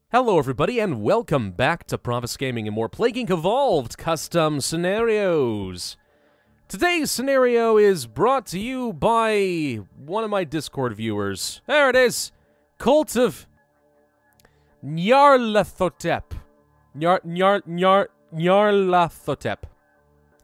Hello everybody and welcome back to Pravus Gaming and more Plague Evolved custom scenarios. Today's scenario is brought to you by one of my Discord viewers. There it is. Cult of Nyarlathotep. Nyarlathotep.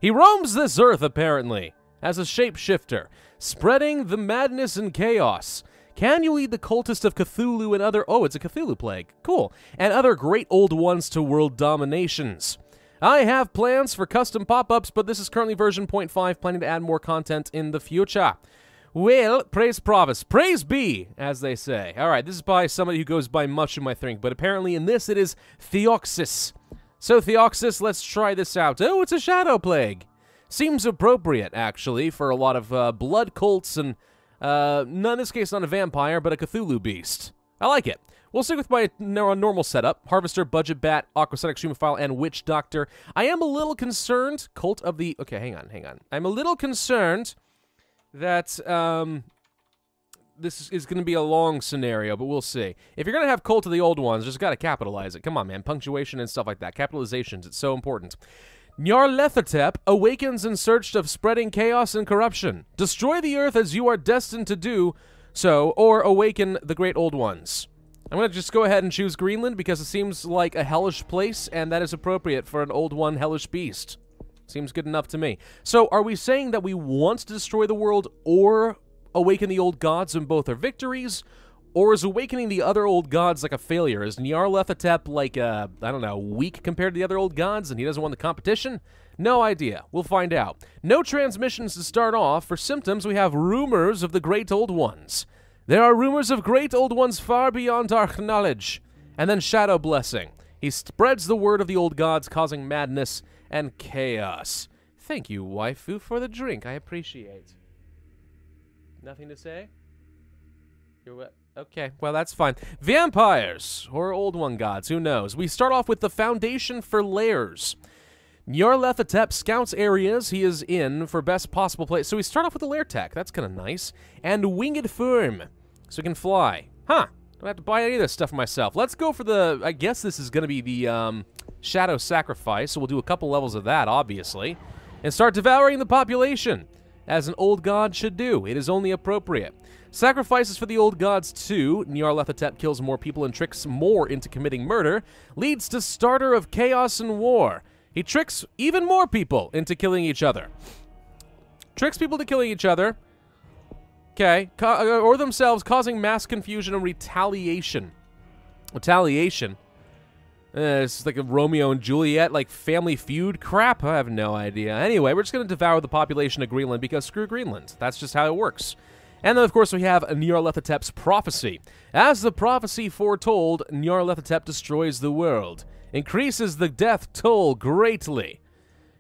He roams this earth apparently as a shapeshifter, spreading the madness and chaos. Can you lead the cultist of Cthulhu and other... Oh, it's a Cthulhu plague. Cool. And other great old ones to world dominations. I have plans for custom pop-ups, but this is currently version 0.5, planning to add more content in the future. Well, praise Pravus. Praise be, as they say. Alright, this is by somebody who goes by Mushroom, I think, but apparently in this it is Theoxis. So, Theoxis, let's try this out. Oh, it's a shadow plague. Seems appropriate, actually, for a lot of blood cults and... in this case, not a vampire, but a Cthulhu beast. I like it. We'll stick with my normal setup. Harvester, Budget Bat, Aquasonic Streamophile, and Witch Doctor. I am a little concerned, Cult of the... Okay, hang on. I'm a little concerned that, this is going to be a long scenario, but we'll see. If you're going to have Cult of the Old Ones, just got to capitalize it. Come on, man. Punctuation and stuff like that. Capitalizations, it's so important. Nyarlathotep awakens in search of spreading chaos and corruption. Destroy the earth as you are destined to do so, or awaken the great old ones. I'm going to just go ahead and choose Greenland because it seems like a hellish place, and that is appropriate for an old one hellish beast. Seems good enough to me. So, are we saying that we want to destroy the world or awaken the old gods and both are victories? Or is awakening the other old gods like a failure? Is Nyarlathotep like, I don't know, weak compared to the other old gods and he doesn't want the competition? No idea. We'll find out. No transmissions to start off. For symptoms, we have rumors of the great old ones. There are rumors of great old ones far beyond our knowledge. And then Shadow Blessing. He spreads the word of the old gods, causing madness and chaos. Thank you, waifu, for the drink. I appreciate. Nothing to say? You're what? Okay, well, that's fine. Vampires, or old one gods, who knows? We start off with the foundation for lairs. Nyarlathotep scouts areas he is in for best possible place. So we start off with the lair tech. That's kind of nice. And winged form, so we can fly. Huh, don't have to buy any of this stuff for myself. Let's go for the, I guess this is going to be the Shadow Sacrifice, so we'll do a couple levels of that, obviously. And start devouring the population, as an old god should do. It is only appropriate. Sacrifices for the old gods too. Nyarlathotep kills more people and tricks more into committing murder. Leads to starter of chaos and war. He tricks even more people into killing each other. Tricks people to killing each other. Okay. Or themselves, causing mass confusion and retaliation. Retaliation? It's like a Romeo and Juliet, like Family Feud crap? I have no idea. Anyway, we're just going to devour the population of Greenland because screw Greenland. That's just how it works. And then, of course, we have Nyarlathotep's prophecy. As the prophecy foretold, Nyarlathotep destroys the world. Increases the death toll greatly.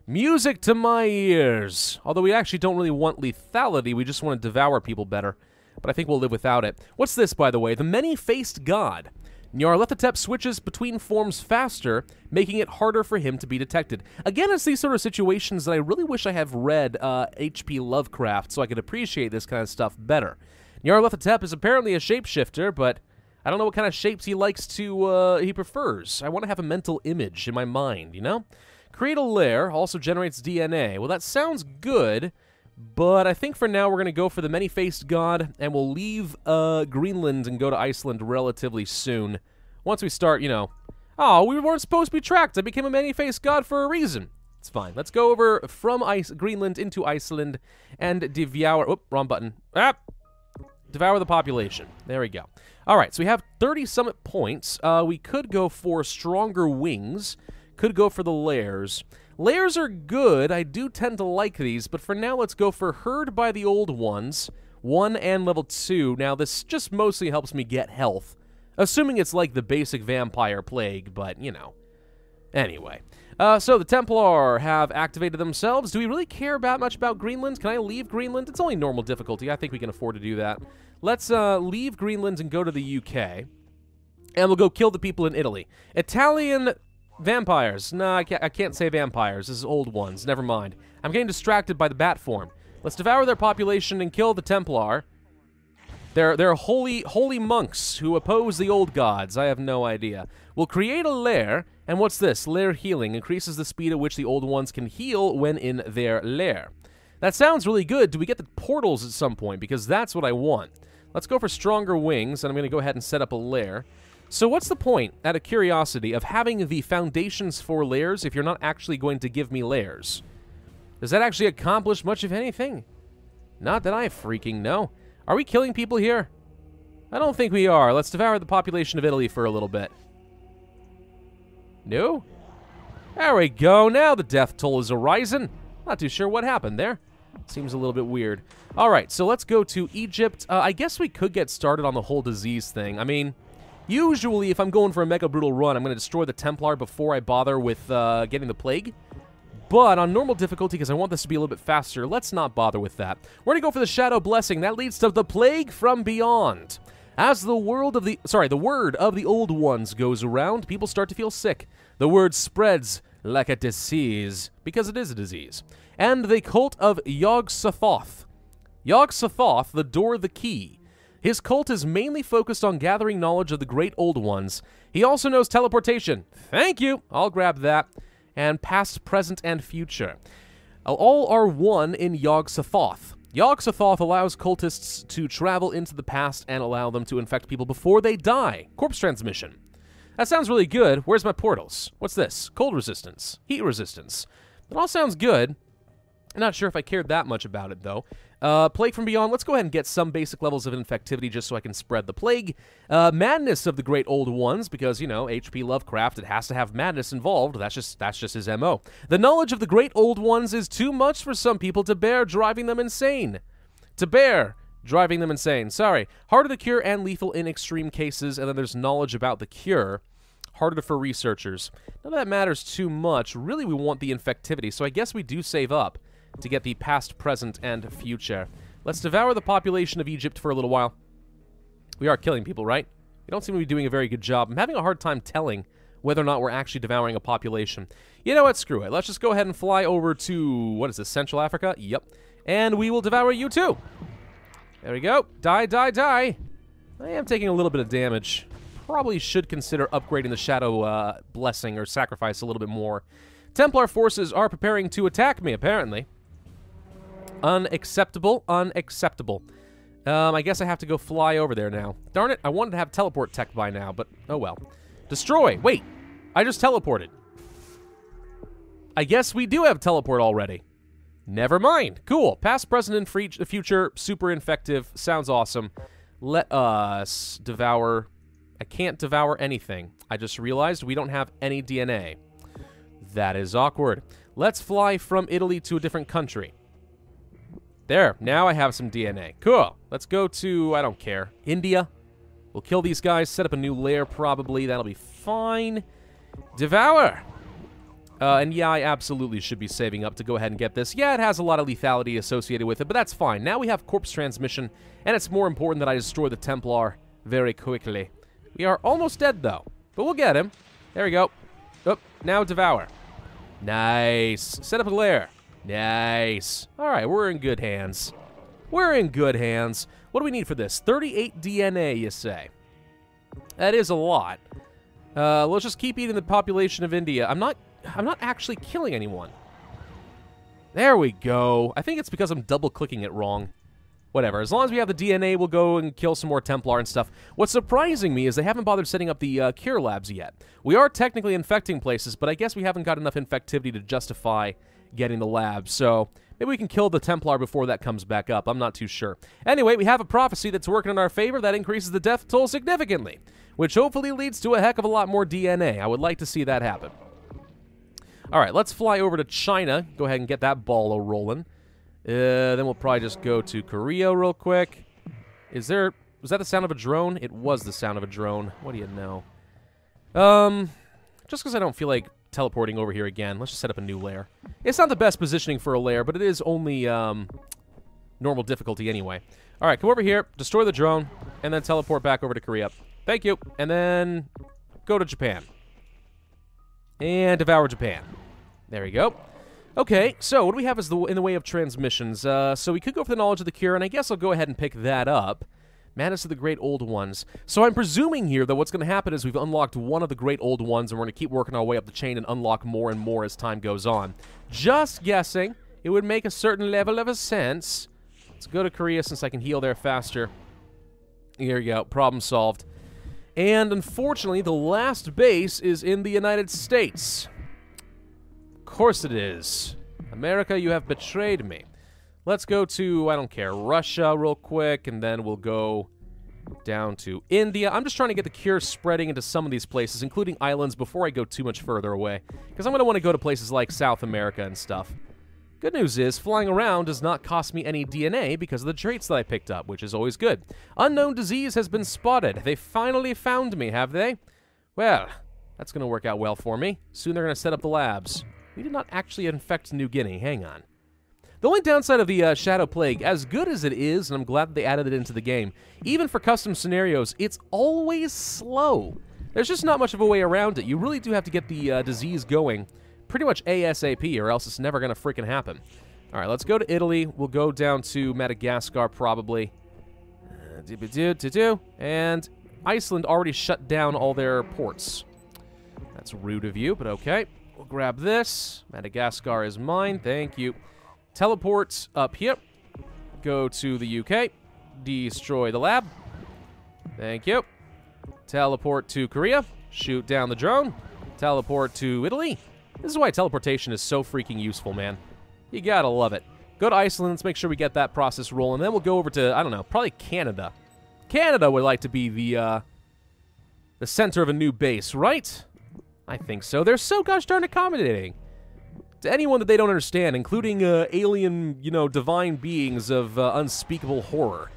Music to my ears. Although we actually don't really want lethality, we just want to devour people better. But I think we'll live without it. What's this, by the way? The Many-Faced God. Nyarlathotep switches between forms faster, making it harder for him to be detected. Again, it's these sort of situations that I really wish I have read H.P. Lovecraft so I could appreciate this kind of stuff better. Nyarlathotep is apparently a shapeshifter, but I don't know what kind of shapes he likes to, he prefers. I want to have a mental image in my mind, you know? Create a lair, also generates DNA. Well, that sounds good, but I think for now we're going to go for the Many-Faced God, and we'll leave Greenland and go to Iceland relatively soon. Once we start, you know... Oh, we weren't supposed to be tracked. I became a Many-Faced God for a reason. It's fine. Let's go over from Greenland into Iceland and devour... Oop, wrong button. Ah! Devour the population. There we go. Alright, so we have 30 summit points. We could go for stronger wings. Could go for the lairs. Lairs are good. I do tend to like these, but for now, let's go for Heard by the Old Ones. 1 and level 2. Now, this just mostly helps me get health. Assuming it's like the basic vampire plague, but, you know. Anyway. So, the Templar have activated themselves. Do we really care much about Greenland? Can I leave Greenland? It's only normal difficulty. I think we can afford to do that. Let's leave Greenland and go to the UK. And we'll go kill the people in Italy. Italian... Vampires. No, I can't say vampires. This is old ones. Never mind. I'm getting distracted by the bat form. Let's devour their population and kill the Templar. They're holy monks who oppose the old gods. I have no idea. We'll create a lair, and what's this? Lair healing increases the speed at which the old ones can heal when in their lair. That sounds really good. Do we get the portals at some point? Because that's what I want. Let's go for stronger wings, and I'm going to go ahead and set up a lair. So what's the point, out of curiosity, of having the foundations for lairs if you're not actually going to give me lairs? Does that actually accomplish much of anything? Not that I freaking know. Are we killing people here? I don't think we are. Let's devour the population of Italy for a little bit. No? There we go. Now the death toll is arising. Not too sure what happened there. Seems a little bit weird. All right, so let's go to Egypt. I guess we could get started on the whole disease thing. I mean, usually if I'm going for a Mega Brutal run, I'm going to destroy the Templar before I bother with getting the plague. But on normal difficulty, because I want this to be a little bit faster, let's not bother with that. We're going to go for the Shadow Blessing. That leads to the Plague from Beyond. As the word of the Old Ones goes around, people start to feel sick. The word spreads like a disease, because it is a disease. And the cult of Yog Sothoth. Yog Sothoth, the door, the key. His cult is mainly focused on gathering knowledge of the great Old Ones. He also knows teleportation. Thank you. I'll grab that. And past, present, and future. All are one in Yog Sothoth. Yog Sothoth allows cultists to travel into the past and allow them to infect people before they die. Corpse transmission. That sounds really good. Where's my portals? What's this? Cold resistance. Heat resistance. That all sounds good. I'm not sure if I cared that much about it, though. Plague from Beyond. Let's go ahead and get some basic levels of infectivity just so I can spread the plague. Madness of the Great Old Ones, because, you know, H.P. Lovecraft, it has to have madness involved. That's just his M.O. The knowledge of the Great Old Ones is too much for some people to bear, driving them insane. Sorry. Harder to cure and lethal in extreme cases, and then there's knowledge about the cure. Harder for researchers. None of that matters too much. Really, we want the infectivity, so I guess we do save up to get the past, present, and future. Let's devour the population of Egypt for a little while. We are killing people, right? We don't seem to be doing a very good job. I'm having a hard time telling whether or not we're actually devouring a population. You know what? Screw it. Let's just go ahead and fly over to, what is this, Central Africa? Yep. And we will devour you too. There we go. Die, die, die. I am taking a little bit of damage. Probably should consider upgrading the Shadow Blessing or Sacrifice a little bit more. Templar forces are preparing to attack me, apparently. Unacceptable. Unacceptable. I guess I have to go fly over there now. Darn it, I wanted to have teleport tech by now, but oh well. Destroy. Wait, I just teleported. I guess we do have teleport already. Never mind. Cool. Past, present, and future. Super infective. Sounds awesome. Let us devour. I can't devour anything. I just realized we don't have any DNA. That is awkward. Let's fly from Italy to a different country. There, now I have some DNA. Cool. Let's go to, I don't care, India. We'll kill these guys, set up a new lair probably. That'll be fine. Devour. And yeah, I absolutely should be saving up to go ahead and get this. Yeah, it has a lot of lethality associated with it, but that's fine. Now we have corpse transmission, and it's more important that I destroy the Templar very quickly. We are almost dead, though, but we'll get him. There we go. Oh, now devour. Nice. Set up a lair. Nice. All right, we're in good hands. We're in good hands. What do we need for this? 38 DNA, you say? That is a lot. Let's just keep eating the population of India. I'm not actually killing anyone. There we go. I think it's because I'm double-clicking it wrong. Whatever. As long as we have the DNA, we'll go and kill some more Templar and stuff. What's surprising me is they haven't bothered setting up the cure labs yet. We are technically infecting places, but I guess we haven't got enough infectivity to justify getting the labs. So maybe we can kill the Templar before that comes back up. I'm not too sure. Anyway, we have a prophecy that's working in our favor that increases the death toll significantly, which hopefully leads to a heck of a lot more DNA. I would like to see that happen. All right, let's fly over to China. Go ahead and get that ball rolling. Then we'll probably just go to Korea real quick. Was that the sound of a drone? It was the sound of a drone. What do you know? Just because I don't feel like teleporting over here again, let's just set up a new lair. It's not the best positioning for a lair, but it is only normal difficulty anyway. All right, come over here, destroy the drone, and then teleport back over to Korea. Thank you. And then go to Japan. And devour Japan. There we go. Okay, so what do we have in the way of transmissions? So we could go for the knowledge of the cure, and I guess I'll go ahead and pick that up. Madness of the Great Old Ones. So I'm presuming here that what's going to happen is we've unlocked one of the Great Old Ones, and we're going to keep working our way up the chain and unlock more and more as time goes on. Just guessing. It would make a certain level of a sense. Let's go to Korea since I can heal there faster. Here you go. Problem solved. And unfortunately, the last base is in the United States. Of course it is. America, you have betrayed me. Let's go to, I don't care, Russia real quick, and then we'll go down to India. I'm just trying to get the cure spreading into some of these places, including islands, before I go too much further away. Because I'm going to want to go to places like South America and stuff. Good news is, flying around does not cost me any DNA because of the traits that I picked up, which is always good. Unknown disease has been spotted. They finally found me, have they? Well, that's going to work out well for me. Soon they're going to set up the labs. We did not actually infect New Guinea. Hang on. The only downside of the Shadow Plague, as good as it is, and I'm glad that they added it into the game, even for custom scenarios, it's always slow. There's just not much of a way around it. You really do have to get the disease going pretty much ASAP, or else it's never going to freaking happen. All right, let's go to Italy. We'll go down to Madagascar, probably. And Iceland already shut down all their ports. That's rude of you, but okay. We'll grab this. Madagascar is mine. Thank you. Teleport up here. Go to the UK. Destroy the lab. Thank you. Teleport to Korea. Shoot down the drone. Teleport to Italy. This is why teleportation is so freaking useful, man. You gotta love it. Go to Iceland. Let's make sure we get that process rolling. Then we'll go over to, I don't know, probably Canada. Canada would like to be the center of a new base, right? I think so. They're so gosh darn accommodating to anyone that they don't understand, including alien, you know, divine beings of unspeakable horror.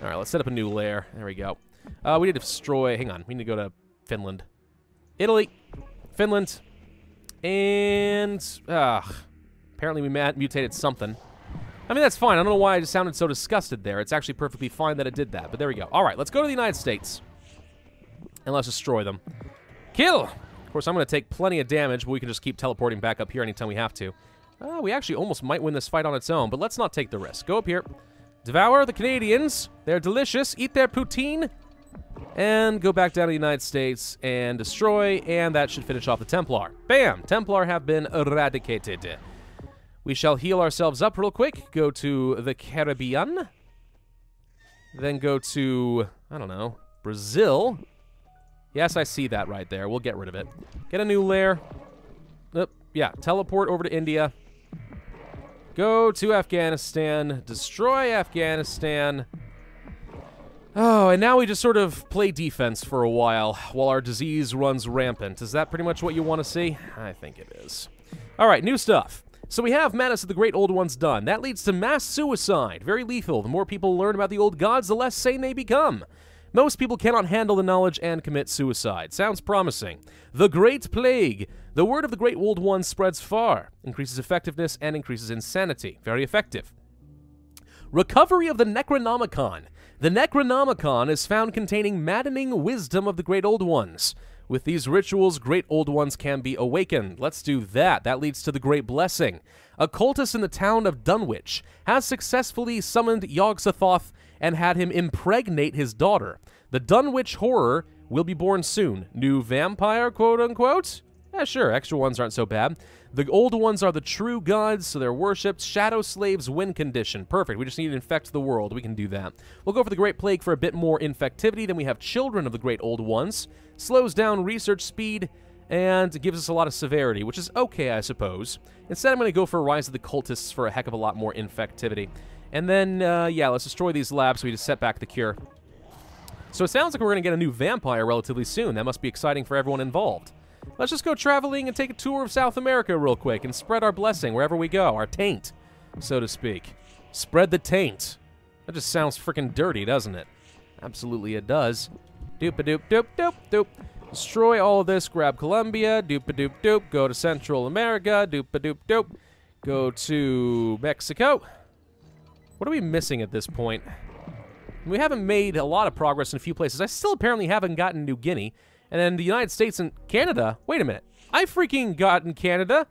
All right, let's set up a new lair. There we go. We need to destroy... Hang on. We need to go to Finland. Italy. Finland. And... apparently we mutated something. I mean, that's fine. I don't know why I just sounded so disgusted there. It's actually perfectly fine that it did that, but there we go. All right, let's go to the United States. And let's destroy them. Kill! Of course, I'm going to take plenty of damage, but we can just keep teleporting back up here anytime we have to. We actually almost might win this fight on its own, but let's not take the risk. Go up here. Devour the Canadians. They're delicious. Eat their poutine. And go back down to the United States and destroy, and that should finish off the Templar. Bam! Templar have been eradicated. We shall heal ourselves up real quick. Go to the Caribbean. Then go to, I don't know, Brazil. Yes, I see that right there. We'll get rid of it. Get a new lair. Yeah, teleport over to India. Go to Afghanistan. Destroy Afghanistan. Oh, and now we just sort of play defense for a while our disease runs rampant. Is that pretty much what you want to see? I think it is. All right, new stuff. So we have Madness of the Great Old Ones done. That leads to mass suicide. Very lethal. The more people learn about the old gods, the less sane they become. Most people cannot handle the knowledge and commit suicide. Sounds promising. The Great Plague. The word of the Great Old Ones spreads far. Increases effectiveness and increases insanity. Very effective. Recovery of the Necronomicon. The Necronomicon is found containing maddening wisdom of the Great Old Ones. With these rituals, Great Old Ones can be awakened. Let's do that. That leads to the Great Blessing. A cultist in the town of Dunwich has successfully summoned Yog Sothoth and had him impregnate his daughter. The Dunwich Horror will be born soon. New vampire, quote-unquote? Yeah, sure, extra ones aren't so bad. The old ones are the true gods, so they're worshipped. Shadow Slaves win condition. Perfect, we just need to infect the world. We can do that. We'll go for the Great Plague for a bit more infectivity. Then we have Children of the Great Old Ones. Slows down research speed and gives us a lot of severity, which is okay, I suppose. Instead, I'm going to go for Rise of the Cultists for a heck of a lot more infectivity. And then, yeah, let's destroy these labs so we just set back the cure. So it sounds like we're going to get a new vampire relatively soon. That must be exciting for everyone involved. Let's just go traveling and take a tour of South America real quick and spread our blessing wherever we go, our taint, so to speak. Spread the taint. That just sounds freaking dirty, doesn't it? Absolutely it does. Doop-a-doop-doop-doop-doop. Destroy all of this, grab Colombia, doop-a-doop-doop, go to Central America, doop-a-doop-doop, go to Mexico. What are we missing at this point? We haven't made a lot of progress in a few places. I still apparently haven't gotten New Guinea. And then the United States and Canada. Wait a minute. I freaking got in Canada.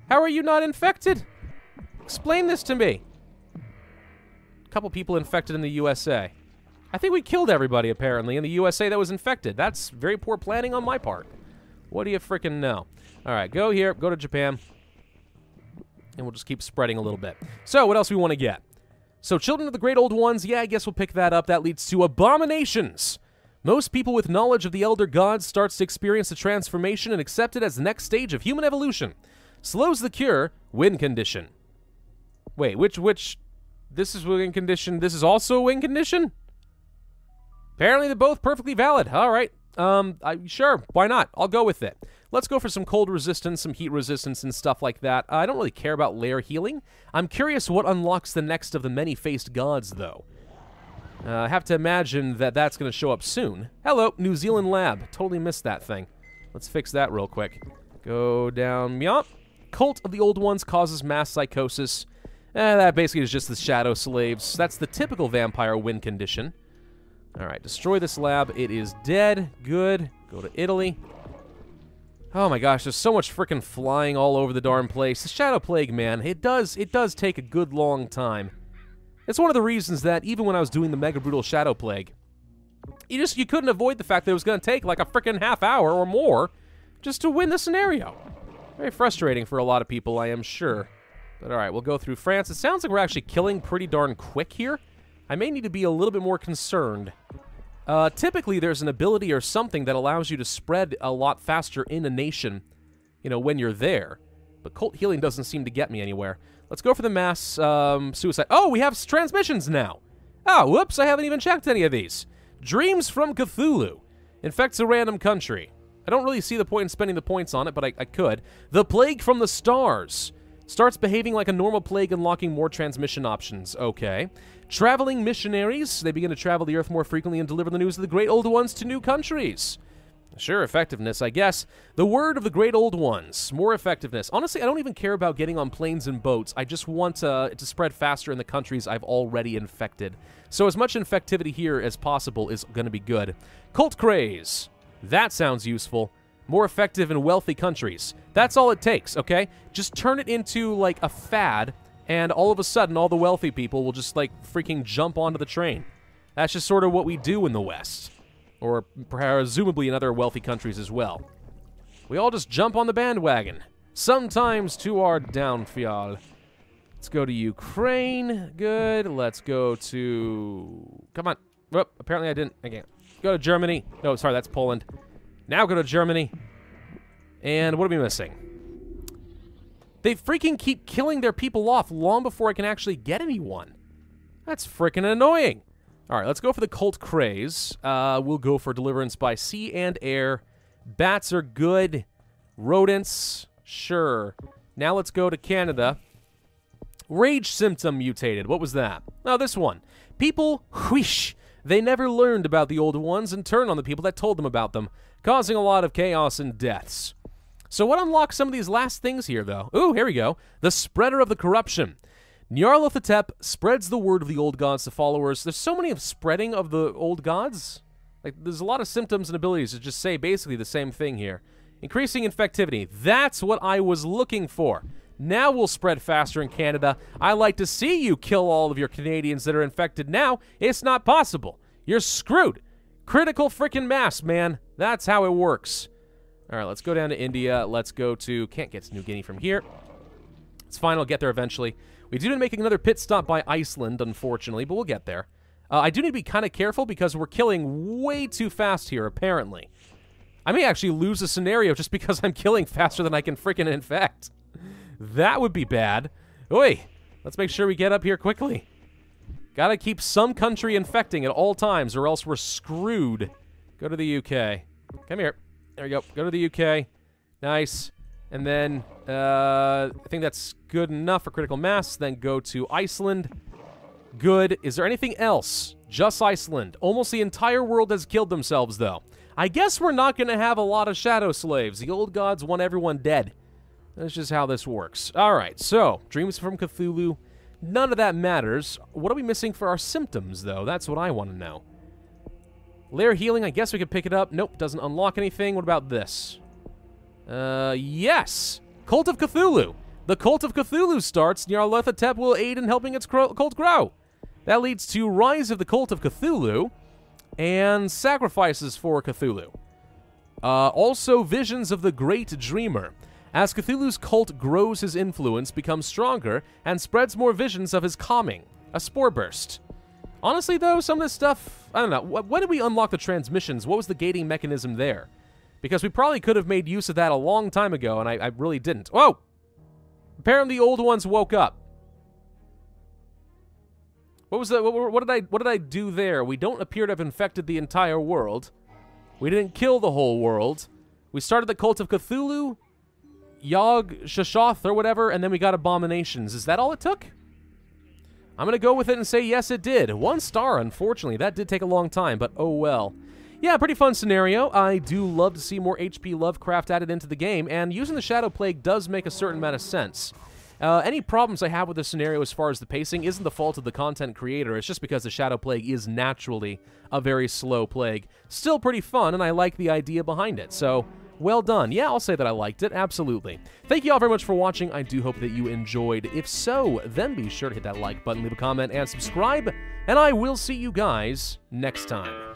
How are you not infected? Explain this to me. A couple people infected in the USA. I think we killed everybody, apparently, in the USA that was infected. That's very poor planning on my part. What do you frickin' know? All right, go here, go to Japan, and we'll just keep spreading a little bit. So, what else we want to get? So, Children of the Great Old Ones, yeah, I guess we'll pick that up. That leads to abominations. Most people with knowledge of the Elder Gods starts to experience the transformation and accept it as the next stage of human evolution. Slows the cure, win condition. Wait, which, this is win condition, this is also a win condition? Apparently they're both perfectly valid. All right, sure, why not? I'll go with it. Let's go for some cold resistance, some heat resistance, and stuff like that. I don't really care about lair healing. I'm curious what unlocks the next of the many-faced gods, though. I have to imagine that that's going to show up soon. Hello, New Zealand lab. Totally missed that thing. Let's fix that real quick. Go down, yup. Cult of the Old Ones causes mass psychosis. That basically is just the shadow slaves. That's the typical vampire win condition. Alright, destroy this lab. It is dead. Good. Go to Italy. Oh my gosh, there's so much frickin' flying all over the darn place. The Shadow Plague, man, it does take a good long time. It's one of the reasons that even when I was doing the Mega Brutal Shadow Plague, you couldn't avoid the fact that it was going to take like a frickin' half hour or more just to win the scenario. Very frustrating for a lot of people, I am sure. But alright, we'll go through France. It sounds like we're actually killing pretty darn quick here. I may need to be a little bit more concerned. Typically, there's an ability or something that allows you to spread a lot faster in a nation, you know, when you're there. But cult healing doesn't seem to get me anywhere. Let's go for the mass suicide. Oh, we have transmissions now. Oh, whoops, I haven't even checked any of these. Dreams from Cthulhu. Infects a random country. I don't really see the point in spending the points on it, but I could. The Plague from the Stars. Starts behaving like a normal plague, unlocking more transmission options. Okay. Traveling missionaries. They begin to travel the Earth more frequently and deliver the news of the Great Old Ones to new countries. Sure, effectiveness, I guess. The Word of the Great Old Ones. More effectiveness. Honestly, I don't even care about getting on planes and boats. I just want it to spread faster in the countries I've already infected. So as much infectivity here as possible is going to be good. Cult Craze. That sounds useful. More effective in wealthy countries. That's all it takes, okay? Just turn it into, like, a fad, and all of a sudden, all the wealthy people will just, like, freaking jump onto the train. That's just sort of what we do in the West. Or presumably in other wealthy countries as well. We all just jump on the bandwagon. Sometimes to our downfall. Let's go to Ukraine. Good. Let's go to... Come on. Whoop. Apparently I didn't... Again. Go to Germany. No, sorry, that's Poland. Now go to Germany. And what are we missing? They freaking keep killing their people off long before I can actually get anyone. That's freaking annoying. All right, let's go for the Cult Craze. We'll go for Deliverance by Sea and Air. Bats are good. Rodents, sure. Now let's go to Canada. Rage symptom mutated. What was that? Oh, this one. People, whoosh. They never learned about the old ones and turned on the people that told them about them, causing a lot of chaos and deaths. So what unlocks some of these last things here, though? Ooh, here we go. The Spreader of the Corruption. Nyarlathotep spreads the word of the old gods to followers. There's so many of spreading of the old gods. Like, there's a lot of symptoms and abilities that just say basically the same thing here. Increasing infectivity. That's what I was looking for. Now we'll spread faster in Canada. I like to see you kill all of your Canadians that are infected now. It's not possible. You're screwed. Critical frickin' mass, man. That's how it works. All right, let's go down to India. Let's go to... Can't get to New Guinea from here. It's fine. I'll get there eventually. We do need to make another pit stop by Iceland, unfortunately, but we'll get there. I do need to be kind of careful because we're killing way too fast here, apparently. I may actually lose a scenario just because I'm killing faster than I can frickin' infect. That would be bad. Oi, let's make sure we get up here quickly. Gotta keep some country infecting at all times or else we're screwed. Go to the UK. Come here. There we go. Go to the UK. Nice. And then, I think that's good enough for critical mass. Then go to Iceland. Good. Is there anything else? Just Iceland. Almost the entire world has killed themselves, though. I guess we're not going to have a lot of shadow slaves. The old gods want everyone dead. That's just how this works. All right, so, Dreams from Cthulhu. None of that matters. What are we missing for our symptoms, though? That's what I want to know. Lair healing, I guess we could pick it up. Nope, doesn't unlock anything. What about this? Yes! Cult of Cthulhu! The Cult of Cthulhu starts. Nyarlathotep will aid in helping its cult grow. That leads to Rise of the Cult of Cthulhu and Sacrifices for Cthulhu. Also, Visions of the Great Dreamer. As Cthulhu's cult grows, his influence becomes stronger and spreads more visions of his calming. A spore burst. Honestly, though, some of this stuff, I don't know. When did we unlock the transmissions? What was the gating mechanism there? Because we probably could have made use of that a long time ago, and I really didn't. Whoa! Apparently the old ones woke up. What was that? What did I do there? We don't appear to have infected the entire world. We didn't kill the whole world. We started the Cult of Cthulhu, Yog Sothoth or whatever, and then we got abominations. Is that all it took? I'm going to go with it and say yes, it did. 1 star, unfortunately. That did take a long time, but oh well. Yeah, pretty fun scenario. I do love to see more H.P. Lovecraft added into the game, and using the Shadow Plague does make a certain amount of sense. Any problems I have with this scenario as far as the pacing isn't the fault of the content creator. It's just because the Shadow Plague is naturally a very slow plague. Still pretty fun, and I like the idea behind it, so well done. Yeah, I'll say that I liked it, absolutely. Thank you all very much for watching. I do hope that you enjoyed. If so, then be sure to hit that like button, leave a comment, and subscribe, and I will see you guys next time.